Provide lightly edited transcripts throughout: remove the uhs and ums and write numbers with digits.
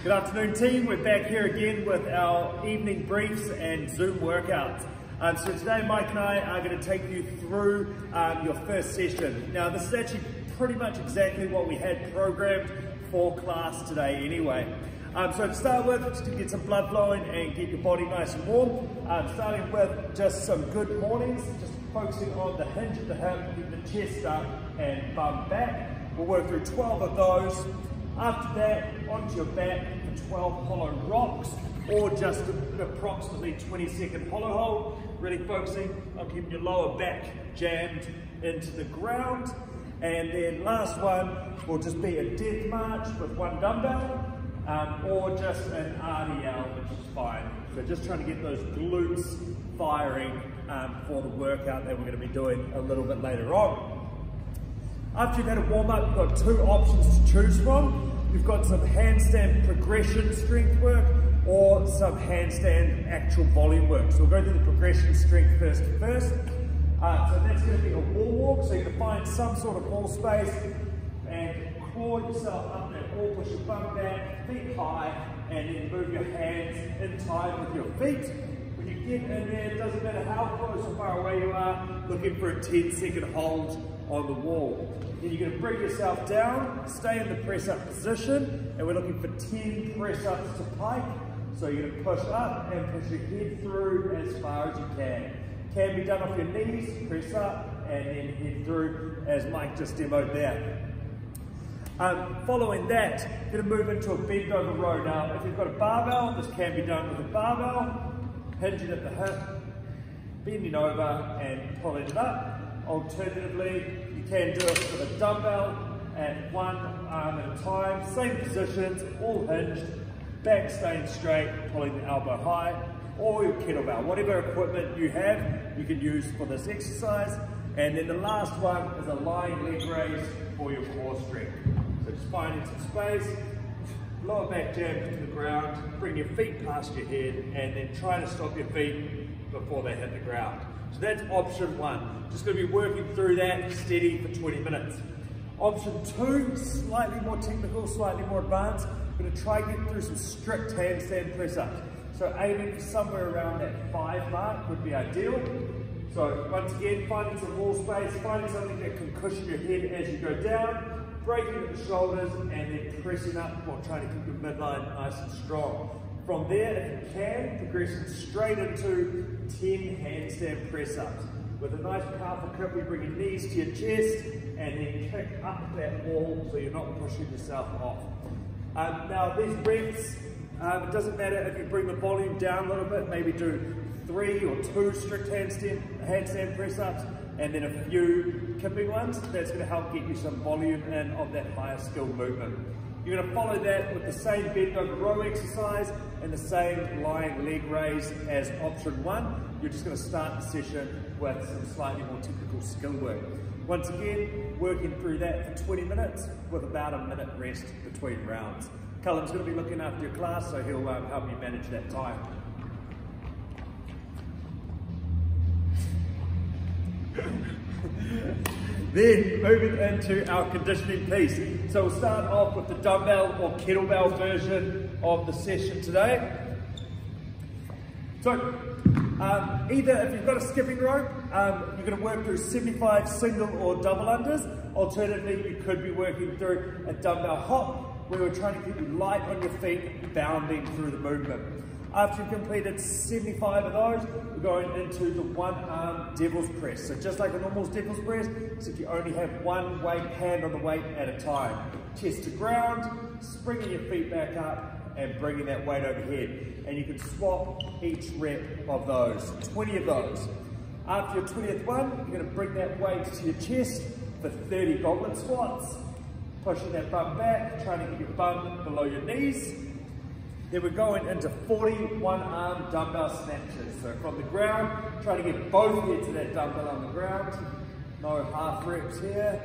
Good afternoon team, we're back here again with our evening briefs and Zoom workouts. So today Mike and I are going to take you through your first session. Now this is actually pretty much exactly what we had programmed for class today anyway. So to start with, just to get some blood flowing and get your body nice and warm, starting with just some good mornings, just focusing on the hinge at the hip, keep the chest up and bum back. We'll work through 12 of those. After that, onto your back for 12 hollow rocks, or just an approximately 20-second hollow hold, really focusing on keeping your lower back jammed into the ground. And then last one will just be a death march with one dumbbell, or just an RDL, which is fine. So just trying to get those glutes firing for the workout that we're going to be doing a little bit later on. After you've had a warm up, you've got two options to choose from. You've got some handstand progression strength work or some handstand actual volume work. So we'll go through the progression strength first. So that's going to be a wall walk. So you can find some sort of wall space and claw yourself up that wall, push your bum back, feet high, and then move your hands in time with your feet. When you get in there, it doesn't matter how close or far away you are, looking for a 10-second hold on the wall. Then you're going to bring yourself down, stay in the press up position, and we're looking for 10 press ups to pike. So you're going to push up and push your head through as far as you can. Can be done off your knees, press up, and then head through as Mike just demoed there. Following that, you're going to move into a bend over row. Now, if you've got a barbell, this can be done with a barbell, hinging at the hip, bending over and pulling it up. Alternatively, you can do it with a dumbbell at one arm at a time, same positions, all hinged, back staying straight, pulling the elbow high, or your kettlebell. Whatever equipment you have, you can use for this exercise. And then the last one is a lying leg raise for your core strength. So just finding some space, lower back jam into the ground, bring your feet past your head, and then try to stop your feet before they hit the ground. So that's option one. Just going to be working through that steady for 20 minutes. Option two, slightly more technical, slightly more advanced. I'm going to try and get through some strict handstand press ups. So aiming for somewhere around that 5 mark would be ideal. So once again, finding some wall space, finding something that can cushion your head as you go down, breaking at the shoulders, and then pressing up while trying to keep your midline nice and strong. From there, if you can, progressing straight into 10 handstand press ups. With a nice powerful grip, you bring your knees to your chest and then kick up that wall so you're not pushing yourself off. Now these reps, it doesn't matter if you bring the volume down a little bit, maybe do 3 or 2 strict handstand press ups and then a few kipping ones. That's going to help get you some volume in of that higher skill movement. You're going to follow that with the same bend over row exercise and the same lying leg raise as option one. You're just going to start the session with some slightly more technical skill work. Once again, working through that for 20 minutes with about a minute rest between rounds. Callum's going to be looking after your class, so he'll help you manage that time. Then moving into our conditioning piece. So we'll start off with the dumbbell or kettlebell version of the session today. So either if you've got a skipping rope, you're going to work through 75 single or double unders. Alternatively, you could be working through a dumbbell hop where we're trying to keep you light on your feet, bounding through the movement. After you've completed 75 of those, we're going into the one-arm devil's press. So just like a normal devil's press, except you only have one hand on the weight at a time. Chest to ground, springing your feet back up, and bringing that weight overhead. And you can swap each rep of those, 20 of those. After your 20th one, you're going to bring that weight to your chest for 30 goblet squats. Pushing that bum back, trying to get your bum below your knees. Then we're going into 40 one-arm dumbbell snatches. So from the ground, trying to get both heads of that dumbbell on the ground. No half reps here.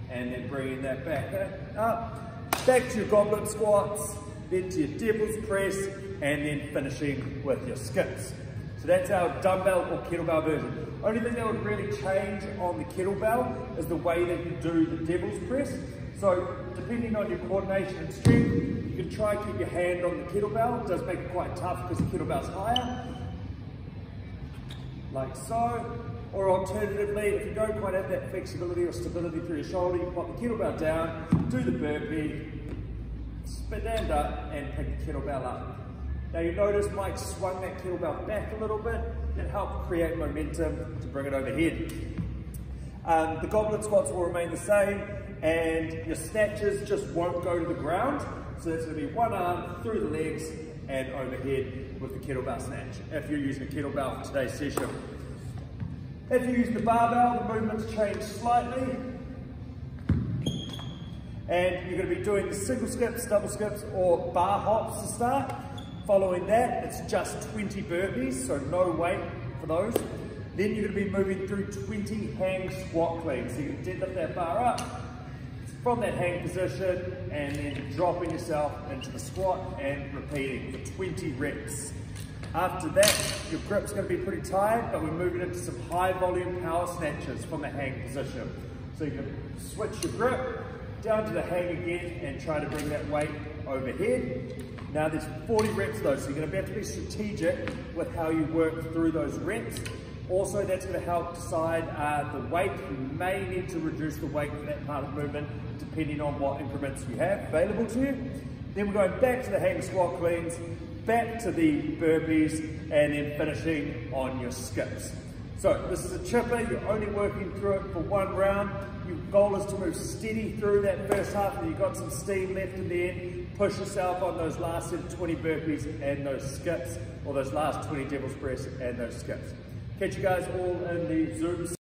And then bringing that back up. Back to your goblet squats, then to your devil's press, and then finishing with your skips. So that's our dumbbell or kettlebell version. Only thing that would really change on the kettlebell is the way that you do the devil's press. So depending on your coordination and strength, you can try and keep your hand on the kettlebell. It does make it quite tough because the kettlebell's higher, like so. Or alternatively, if you don't quite have that flexibility or stability through your shoulder, you can pop the kettlebell down, do the burpee, stand up and pick the kettlebell up. Now you notice Mike swung that kettlebell back a little bit and helped create momentum to bring it overhead. The goblet squats will remain the same, and your snatches just won't go to the ground. So that's going to be one arm through the legs and overhead with the kettlebell snatch, if you're using a kettlebell for today's session. If you're using the barbell, the movements change slightly. And you're going to be doing the single skips, double skips, or bar hops to start. Following that, it's just 20 burpees, so no weight for those. Then you're going to be moving through 20 hang squat cleans. So you're going to deadlift that bar up from that hang position and then dropping yourself into the squat and repeating for 20 reps. After that, your grip's going to be pretty tired, but we're moving into some high volume power snatches from the hang position. So you can switch your grip down to the hang again and try to bring that weight overhead. Now there's 40 reps though, so you're going to have to be strategic with how you work through those reps. Also, that's going to help decide the weight. You may need to reduce the weight for that part of the movement depending on what increments you have available to you. Then we're going back to the hang squat cleans, back to the burpees, and then finishing on your skips. So this is a chipper, you're only working through it for one round. Your goal is to move steady through that first half, and you've got some steam left in the end. Push yourself on those last 20 burpees and those skips, or those last 20 devil's press and those skips. Catch you guys all in the Zoom